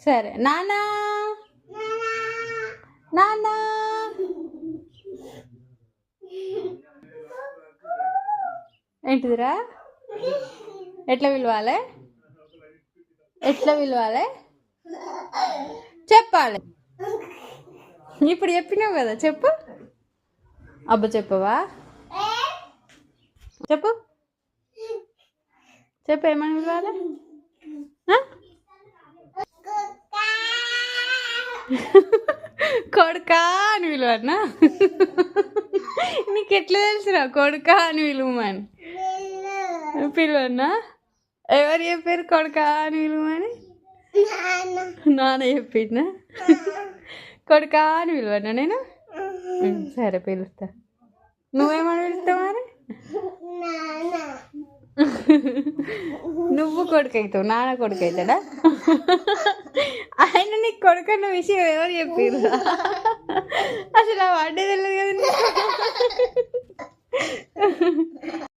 సరే నానా నానా ఏంటిదిరా? ఎట్లా పిలవాలి? ఎట్లా పిలవాలి చెప్పాలి. ఇప్పుడు చెప్పినావు కదా, చెప్పు. అబ్బా చెప్పవా? చెప్పు చెప్పు, ఏమని పిలవాలి? కొడుకా అని పిలవన్నా? నీకు ఎట్లా తెలుసురా కొడుకా అని పిలువమని? పిలువన్నా? ఎవరు చెప్పారు కొడుకా అని పిలువమని? నాన్న చెప్పిందా? కొడుకా అని పిలువన్నా నేను? సరే పిలుస్తా. నువ్వేమని పిలుస్తావు మరి? నువ్వు కొడుకు అవుతావు, నాన్న కొడుకు అవుతాడా? ఆయన నీకు కొడుకు అన్న విషయం ఎవరు చెప్పారు? అసలు ఆ వాడే తెలియదు కదా.